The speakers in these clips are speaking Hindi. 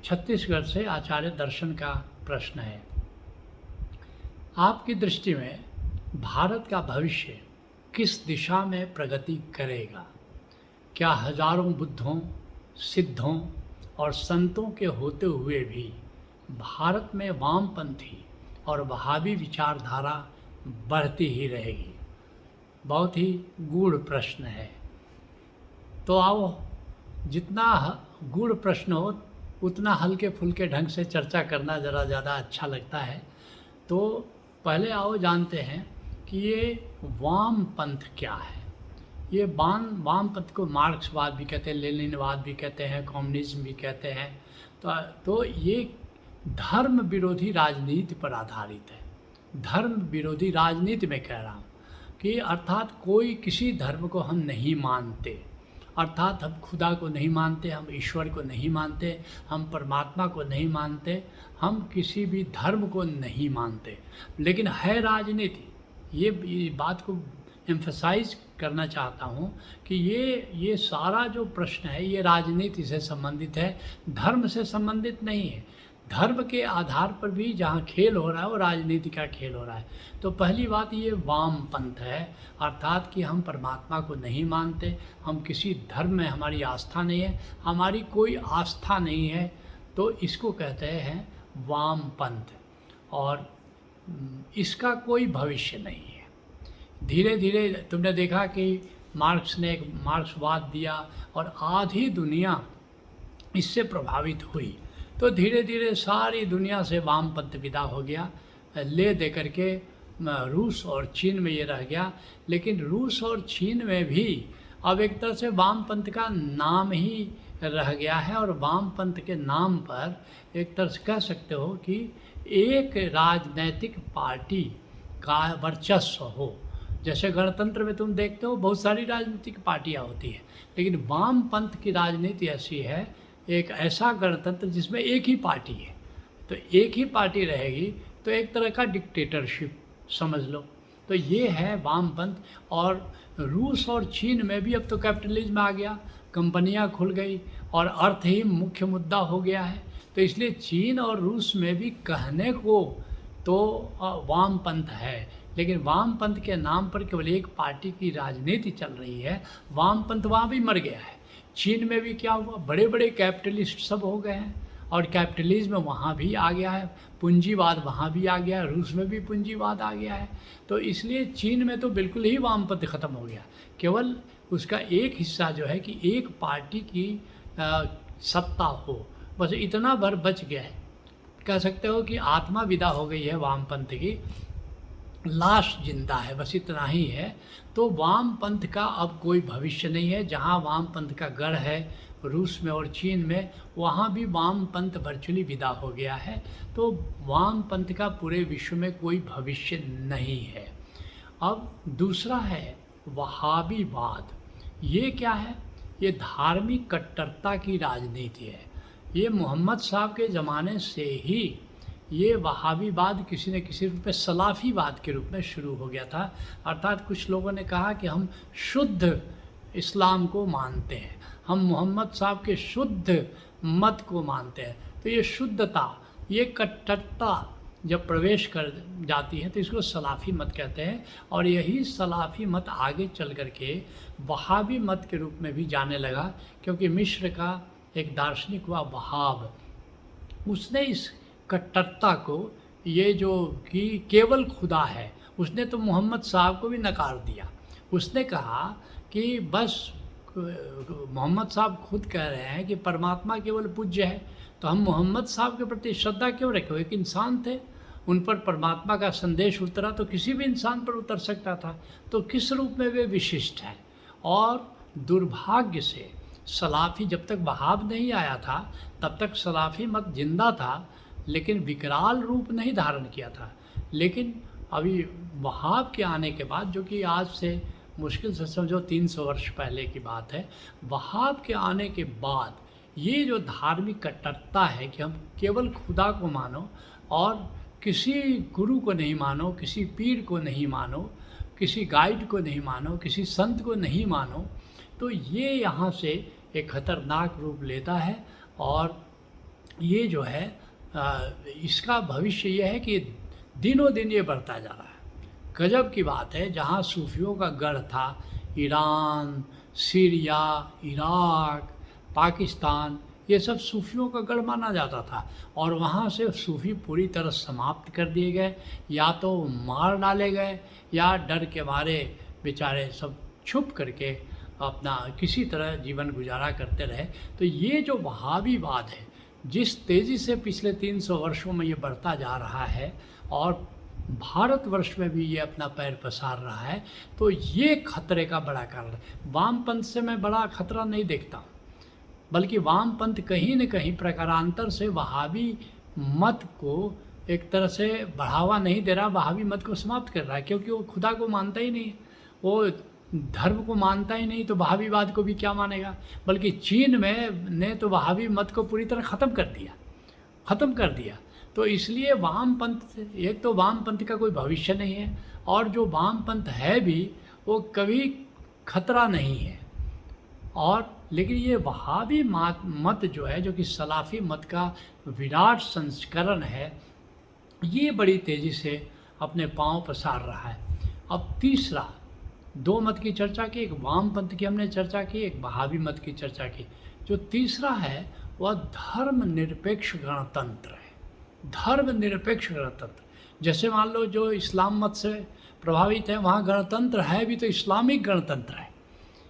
छत्तीसगढ़ से आचार्य दर्शन का प्रश्न है। आपकी दृष्टि में भारत का भविष्य किस दिशा में प्रगति करेगा? क्या हजारों बुद्धों, सिद्धों और संतों के होते हुए भी भारत में वामपंथी और वहाबी विचारधारा बढ़ती ही रहेगी? बहुत ही गूढ़ प्रश्न है। तो आओ, जितना गूढ़ प्रश्न हो उतना हल्के फुल्के ढंग से चर्चा करना ज़रा ज़्यादा अच्छा लगता है। तो पहले आओ जानते हैं कि ये वामपंथ क्या है। ये वामपंथ को मार्क्सवाद भी कहते हैं, लेनिनवाद भी कहते हैं, कम्युनिज्म भी कहते हैं। तो ये धर्म विरोधी राजनीति पर आधारित है। धर्म विरोधी राजनीति में कह रहा हूँ कि अर्थात कोई किसी धर्म को हम नहीं मानते, अर्थात हम खुदा को नहीं मानते, हम ईश्वर को नहीं मानते, हम परमात्मा को नहीं मानते, हम किसी भी धर्म को नहीं मानते, लेकिन है राजनीति। ये बात को एम्फसाइज करना चाहता हूँ कि ये सारा जो प्रश्न है ये राजनीति से संबंधित है, धर्म से संबंधित नहीं है। धर्म के आधार पर भी जहाँ खेल हो रहा है वो राजनीति का खेल हो रहा है। तो पहली बात ये वामपंथ है, अर्थात कि हम परमात्मा को नहीं मानते, हम किसी धर्म में हमारी आस्था नहीं है, हमारी कोई आस्था नहीं है, तो इसको कहते हैं वामपंथ। और इसका कोई भविष्य नहीं है। धीरे धीरे तुमने देखा कि मार्क्स ने एक मार्क्सवाद दिया और आधी दुनिया इससे प्रभावित हुई। तो धीरे धीरे सारी दुनिया से वामपंथ विदा हो गया, ले दे करके रूस और चीन में ये रह गया। लेकिन रूस और चीन में भी अब एक तरह से वामपंथ का नाम ही रह गया है, और वामपंथ के नाम पर एक तरह से कह सकते हो कि एक राजनैतिक पार्टी का वर्चस्व हो। जैसे गणतंत्र में तुम देखते हो बहुत सारी राजनीतिक पार्टियां होती हैं, लेकिन वामपंथ की राजनीति ऐसी है, एक ऐसा गणतंत्र जिसमें एक ही पार्टी है। तो एक ही पार्टी रहेगी तो एक तरह का डिक्टेटरशिप समझ लो। तो ये है वामपंथ। और रूस और चीन में भी अब तो कैपिटलिज्म आ गया, कंपनियां खुल गई और अर्थ ही मुख्य मुद्दा हो गया है। तो इसलिए चीन और रूस में भी कहने को तो वामपंथ है, लेकिन वामपंथ के नाम पर केवल एक पार्टी की राजनीति चल रही है। वामपंथ वहाँ भी मर गया है। चीन में भी क्या हुआ, बड़े बड़े कैपिटलिस्ट सब हो गए हैं और कैपिटलिज्म वहाँ भी आ गया है, पूंजीवाद वहाँ भी आ गया है, रूस में भी पूंजीवाद आ गया है। तो इसलिए चीन में तो बिल्कुल ही वामपंथ ख़त्म हो गया। केवल उसका एक हिस्सा जो है कि एक पार्टी की सत्ता हो, बस इतना भर बच गया है। कह सकते हो कि आत्मा विदा हो गई है वामपंथ की, लाश जिंदा है, बस इतना ही है। तो वामपंथ का अब कोई भविष्य नहीं है। जहाँ वामपंथ का गढ़ है रूस में और चीन में, वहाँ भी वामपंथ वर्चुअली विदा हो गया है। तो वामपंथ का पूरे विश्व में कोई भविष्य नहीं है। अब दूसरा है वहाबीवाद। ये क्या है? ये धार्मिक कट्टरता की राजनीति है। ये मोहम्मद साहब के ज़माने से ही ये वहाबीवाद किसी न किसी रूप में सलाफ़ीवाद के रूप में शुरू हो गया था। अर्थात कुछ लोगों ने कहा कि हम शुद्ध इस्लाम को मानते हैं, हम मोहम्मद साहब के शुद्ध मत को मानते हैं। तो ये शुद्धता, ये कट्टरता जब प्रवेश कर जाती है तो इसको सलाफ़ी मत कहते हैं। और यही सलाफ़ी मत आगे चल कर के वहाबी मत के रूप में भी जाने लगा, क्योंकि मिस्र का एक दार्शनिक हुआ वहाब, उसने इस कट्टरता को, ये जो कि केवल खुदा है, उसने तो मोहम्मद साहब को भी नकार दिया। उसने कहा कि बस मोहम्मद साहब खुद कह रहे हैं कि परमात्मा केवल पूज्य है, तो हम मोहम्मद साहब के प्रति श्रद्धा क्यों रखें? एक इंसान थे, उन पर परमात्मा का संदेश उतरा तो किसी भी इंसान पर उतर सकता था, तो किस रूप में वे विशिष्ट हैं? और दुर्भाग्य से सलाफ़ी, जब तक वहाब नहीं आया था तब तक सलाफ़ी मत जिंदा था, लेकिन विकराल रूप नहीं धारण किया था। लेकिन अभी वहाब के आने के बाद, जो कि आज से मुश्किल से समझो 300 वर्ष पहले की बात है, वहाब के आने के बाद ये जो धार्मिक कट्टरता है कि हम केवल खुदा को मानो और किसी गुरु को नहीं मानो, किसी पीर को नहीं मानो, किसी गाइड को नहीं मानो, किसी संत को नहीं मानो, तो ये यहाँ से एक खतरनाक रूप लेता है। और ये जो है इसका भविष्य ये है कि दिनों दिन ये बढ़ता जा रहा है। गजब की बात है, जहाँ सूफियों का गढ़ था, ईरान, सीरिया, इराक, पाकिस्तान, ये सब सूफियों का गढ़ माना जाता था, और वहाँ से सूफी पूरी तरह समाप्त कर दिए गए, या तो मार डाले गए या डर के मारे बेचारे सब छुप करके अपना किसी तरह जीवन गुजारा करते रहे। तो ये जो वहाबीवाद है, जिस तेज़ी से पिछले 300 वर्षों में ये बढ़ता जा रहा है और भारतवर्ष में भी ये अपना पैर पसार रहा है, तो ये खतरे का बड़ा कारण है। वामपंथ से मैं बड़ा खतरा नहीं देखता हूँ, बल्कि वामपंथ कहीं न कहीं प्रकारांतर से वहाबी मत को एक तरह से बढ़ावा नहीं दे रहा, वहाबी मत को समाप्त कर रहा है, क्योंकि वो खुदा को मानता ही नहीं, वो धर्म को मानता ही नहीं, तो वहाबीवाद को भी क्या मानेगा। बल्कि चीन में ने तो वहाबी मत को पूरी तरह ख़त्म कर दिया। तो इसलिए वामपंथ, एक तो वामपंथ का कोई भविष्य नहीं है, और जो वामपंथ है भी वो कभी खतरा नहीं है। और लेकिन ये वहाबी मत जो है, जो कि सलाफ़ी मत का विराट संस्करण है, ये बड़ी तेज़ी से अपने पांव पसार रहा है। अब तीसरा, दो मत की चर्चा की, एक वामपंथ की हमने चर्चा की, एक वहाबी मत की चर्चा की। जो तीसरा है वह धर्मनिरपेक्ष गणतंत्र है। धर्मनिरपेक्ष गणतंत्र, जैसे मान लो जो इस्लाम मत से प्रभावित है, वहाँ गणतंत्र है भी तो इस्लामिक गणतंत्र है,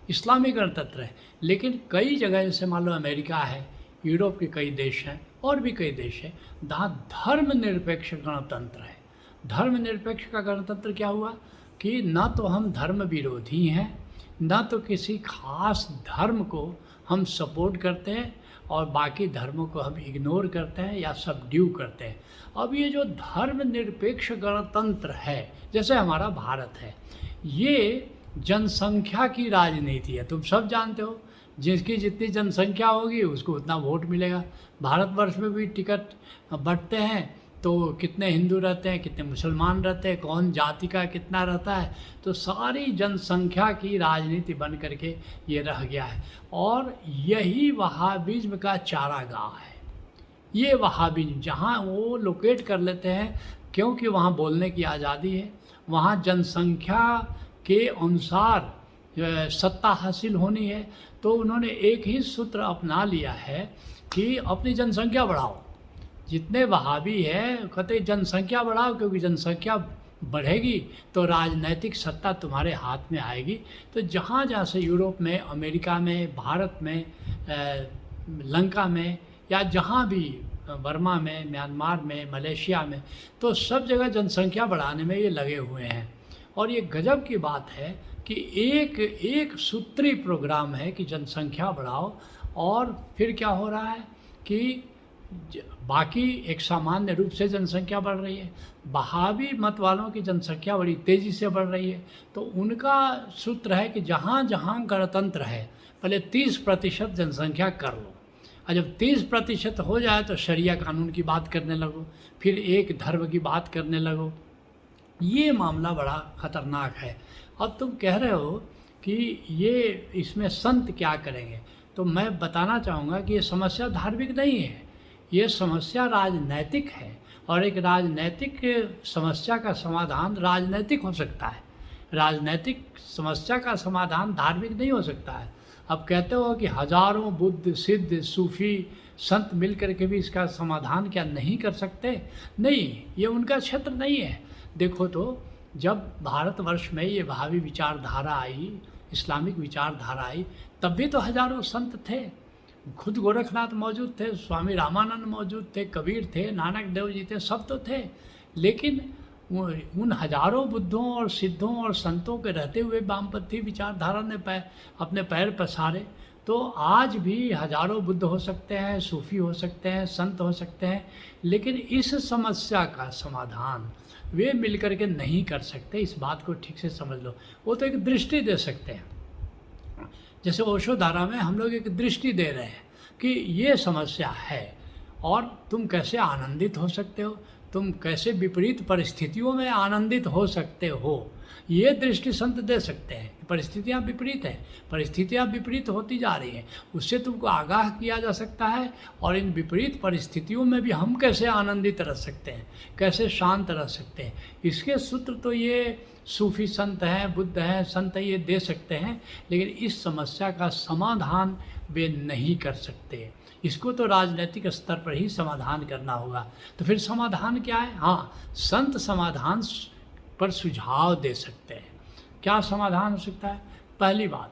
इस्लामिक गणतंत्र है। लेकिन कई जगह, जैसे मान लो अमेरिका है, यूरोप के कई देश हैं और भी कई देश हैं, जहाँ धर्मनिरपेक्ष गणतंत्र है। धर्मनिरपेक्ष का गणतंत्र क्या हुआ कि ना तो हम धर्म विरोधी हैं, ना तो किसी खास धर्म को हम सपोर्ट करते हैं, और बाकी धर्मों को हम इग्नोर करते हैं या सबड्यू करते हैं। अब ये जो धर्मनिरपेक्ष गणतंत्र है, जैसे हमारा भारत है, ये जनसंख्या की राजनीति है। तुम सब जानते हो, जिसकी जितनी जनसंख्या होगी उसको उतना वोट मिलेगा। भारतवर्ष में भी टिकट बंटते हैं, तो कितने हिंदू रहते हैं, कितने मुसलमान रहते हैं, कौन जाति का कितना रहता है, तो सारी जनसंख्या की राजनीति बन करके ये रह गया है। और यही वहाबिज्म का चारागाह है। ये वहाबिज्म जहाँ वो लोकेट कर लेते हैं, क्योंकि वहाँ बोलने की आज़ादी है, वहाँ जनसंख्या के अनुसार सत्ता हासिल होनी है, तो उन्होंने एक ही सूत्र अपना लिया है कि अपनी जनसंख्या बढ़ाओ। जितने वहाबी हैं कहते जनसंख्या बढ़ाओ, क्योंकि जनसंख्या बढ़ेगी तो राजनैतिक सत्ता तुम्हारे हाथ में आएगी। तो जहाँ जहाँ से यूरोप में, अमेरिका में, भारत में, लंका में, या जहाँ भी बर्मा में, म्यांमार में, मलेशिया में, तो सब जगह जनसंख्या बढ़ाने में ये लगे हुए हैं। और ये गजब की बात है कि एक सूत्री प्रोग्राम है कि जनसंख्या बढ़ाओ, और फिर क्या हो रहा है कि बाकी एक सामान्य रूप से जनसंख्या बढ़ रही है। वहाबी मत वालों की जनसंख्या बड़ी तेज़ी से बढ़ रही है। तो उनका सूत्र है कि जहाँ जहाँ गणतंत्र है, पहले 30% जनसंख्या कर लो, और जब 30% हो जाए तो शरिया कानून की बात करने लगो, फिर एक धर्म की बात करने लगो। ये मामला बड़ा ख़तरनाक है। अब तुम कह रहे हो कि ये इसमें संत क्या करेंगे, तो मैं बताना चाहूँगा कि ये समस्या धार्मिक नहीं है, ये समस्या राजनैतिक है। और एक राजनैतिक समस्या का समाधान राजनैतिक हो सकता है, राजनैतिक समस्या का समाधान धार्मिक नहीं हो सकता है। अब कहते हो कि हजारों बुद्ध, सिद्ध, सूफी संत मिल कर के भी इसका समाधान क्या नहीं कर सकते? नहीं, ये उनका क्षेत्र नहीं है। देखो तो जब भारतवर्ष में ये वहाबी विचारधारा आई, इस्लामिक विचारधारा आई, तब भी तो हजारों संत थे। खुद गोरखनाथ मौजूद थे, स्वामी रामानंद मौजूद थे, कबीर थे, नानक देव जी थे, सब तो थे। लेकिन उन हजारों बुद्धों और सिद्धों और संतों के रहते हुए वामपंथी विचारधारा ने अपने पैर पसारे। तो आज भी हजारों बुद्ध हो सकते हैं, सूफी हो सकते हैं, संत हो सकते हैं, लेकिन इस समस्या का समाधान वे मिलकर के नहीं कर सकते। इस बात को ठीक से समझ लो। वो तो एक दृष्टि दे सकते हैं, जैसे ओशो धारा में हम लोग एक दृष्टि दे रहे हैं कि ये समस्या है और तुम कैसे आनंदित हो सकते हो। तुम कैसे विपरीत परिस्थितियों में आनंदित हो सकते हो, ये दृष्टि संत दे सकते हैं। परिस्थितियाँ विपरीत हैं, परिस्थितियाँ विपरीत होती जा रही हैं, उससे तुमको आगाह किया जा सकता है। और इन विपरीत परिस्थितियों में भी हम कैसे आनंदित रह सकते हैं, कैसे शांत रह सकते हैं, इसके सूत्र तो ये सूफी संत हैं, बुद्ध हैं, संत ये दे सकते हैं। लेकिन इस समस्या का समाधान वे नहीं कर सकते, इसको तो राजनीतिक स्तर पर ही समाधान करना होगा। तो फिर समाधान क्या है? हाँ, संत समाधान पर सुझाव दे सकते हैं। क्या समाधान हो सकता है? पहली बात,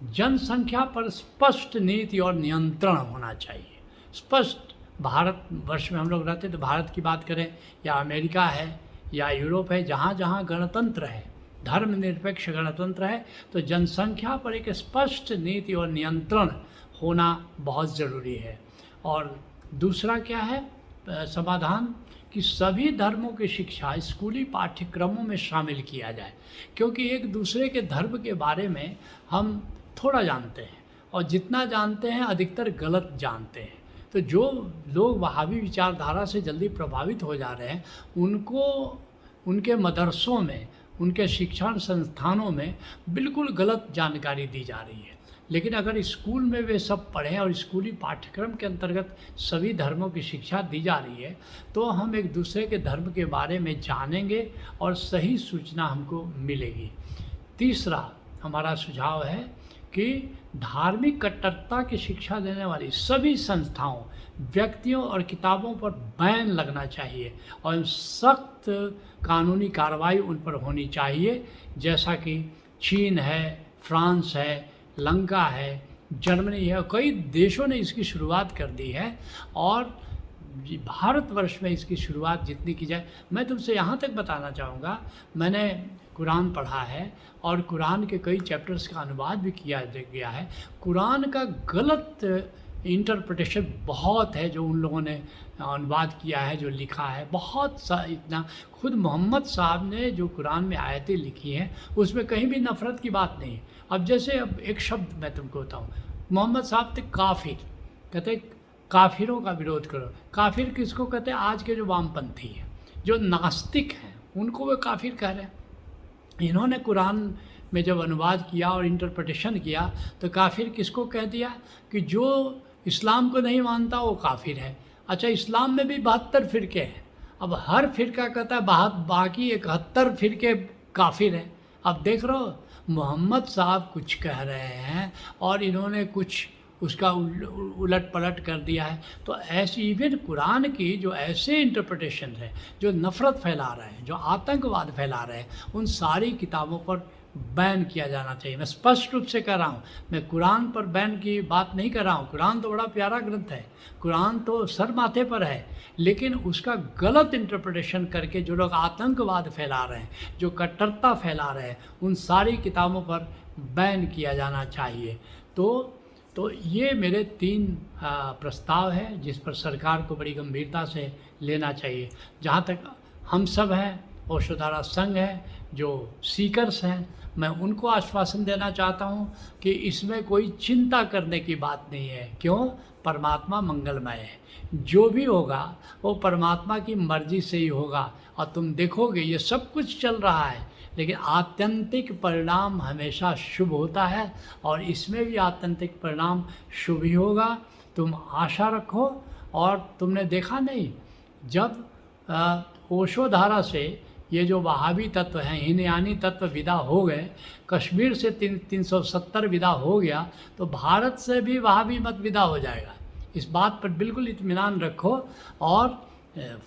जनसंख्या पर स्पष्ट नीति और नियंत्रण होना चाहिए। स्पष्ट, भारत वर्ष में हम लोग रहते तो भारत की बात करें या अमेरिका है या यूरोप है, जहाँ जहाँ गणतंत्र है, धर्मनिरपेक्ष गणतंत्र है, तो जनसंख्या पर एक स्पष्ट नीति और नियंत्रण होना बहुत ज़रूरी है। और दूसरा क्या है समाधान, कि सभी धर्मों की शिक्षा स्कूली पाठ्यक्रमों में शामिल किया जाए, क्योंकि एक दूसरे के धर्म के बारे में हम थोड़ा जानते हैं और जितना जानते हैं अधिकतर गलत जानते हैं। तो जो लोग वहाबी विचारधारा से जल्दी प्रभावित हो जा रहे हैं, उनको उनके मदरसों में, उनके शिक्षण संस्थानों में बिल्कुल गलत जानकारी दी जा रही है। लेकिन अगर स्कूल में वे सब पढ़ें और स्कूली पाठ्यक्रम के अंतर्गत सभी धर्मों की शिक्षा दी जा रही है, तो हम एक दूसरे के धर्म के बारे में जानेंगे और सही सूचना हमको मिलेगी। तीसरा हमारा सुझाव है कि धार्मिक कट्टरता की शिक्षा देने वाली सभी संस्थाओं, व्यक्तियों और किताबों पर बैन लगना चाहिए और सख्त कानूनी कार्रवाई उन पर होनी चाहिए, जैसा कि चीन है, फ्रांस है, लंका है, जर्मनी है, कई देशों ने इसकी शुरुआत कर दी है। और भारतवर्ष में इसकी शुरुआत जितनी की जाए, मैं तुमसे यहाँ तक बताना चाहूँगा, मैंने कुरान पढ़ा है और कुरान के कई चैप्टर्स का अनुवाद भी किया गया है। कुरान का गलत इंटरप्रिटेशन बहुत है जो उन लोगों ने अनुवाद किया है, जो लिखा है, बहुत सा इतना। खुद मोहम्मद साहब ने जो कुरान में आयतें लिखी हैं उसमें कहीं भी नफ़रत की बात नहीं। अब जैसे अब एक शब्द मैं तुमको बताऊँ, मोहम्मद साहब थे काफिर, कहते काफिरों का विरोध करो। काफिर किसको कहते हैं? आज के जो वामपंथी हैं, जो नास्तिक हैं, उनको वे काफिर कह रहे हैं। इन्होंने कुरान में जब अनुवाद किया और इंटरप्रिटेशन किया तो काफिर किसको कह दिया कि जो इस्लाम को नहीं मानता वो काफिर है। अच्छा, इस्लाम में भी 72 फ़िरके हैं, अब हर फ़िरका कहता है बाकी 71 फ़िरके काफिर हैं। अब देख रहे हो, मोहम्मद साहब कुछ कह रहे हैं और इन्होंने कुछ उसका उलट पलट कर दिया है। तो ऐसी इवन कुरान की जो ऐसे इंटरप्रिटेशन है जो नफ़रत फैला रहे हैं, जो आतंकवाद फैला रहे हैं, उन सारी किताबों पर बैन किया जाना चाहिए। मैं स्पष्ट रूप से कह रहा हूँ, मैं कुरान पर बैन की बात नहीं कर रहा हूँ। कुरान तो बड़ा प्यारा ग्रंथ है, कुरान तो सर माथे पर है, लेकिन उसका गलत इंटरप्रिटेशन करके जो लोग आतंकवाद फैला रहे हैं, जो कट्टरता फैला रहे हैं, उन सारी किताबों पर बैन किया जाना चाहिए। तो ये मेरे 3 प्रस्ताव हैं जिस पर सरकार को बड़ी गंभीरता से लेना चाहिए। जहाँ तक हम सब हैं, ओशोधारा संघ है, जो सीकर्स हैं, मैं उनको आश्वासन देना चाहता हूँ कि इसमें कोई चिंता करने की बात नहीं है। क्यों? परमात्मा मंगलमय है, जो भी होगा वो परमात्मा की मर्जी से ही होगा। और तुम देखोगे ये सब कुछ चल रहा है, लेकिन आत्यंतिक परिणाम हमेशा शुभ होता है और इसमें भी आत्यंतिक परिणाम शुभ ही होगा। तुम आशा रखो। और तुमने देखा नहीं, जब ओशोधारा से ये जो वहाबी तत्व हैं, हिनयानी तत्व विदा हो गए, कश्मीर से 370 विदा हो गया, तो भारत से भी वहाबी मत विदा हो जाएगा। इस बात पर बिल्कुल इत्मीनान रखो। और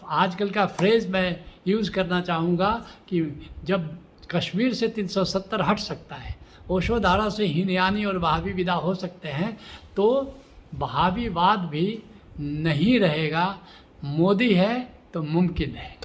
आजकल का फ्रेज़ मैं यूज़ करना चाहूँगा कि जब कश्मीर से 370 हट सकता है, ओशोधारा से हिनयानी और वहाबी विदा हो सकते हैं, तो वहाबीवाद भी नहीं रहेगा। मोदी है तो मुमकिन है।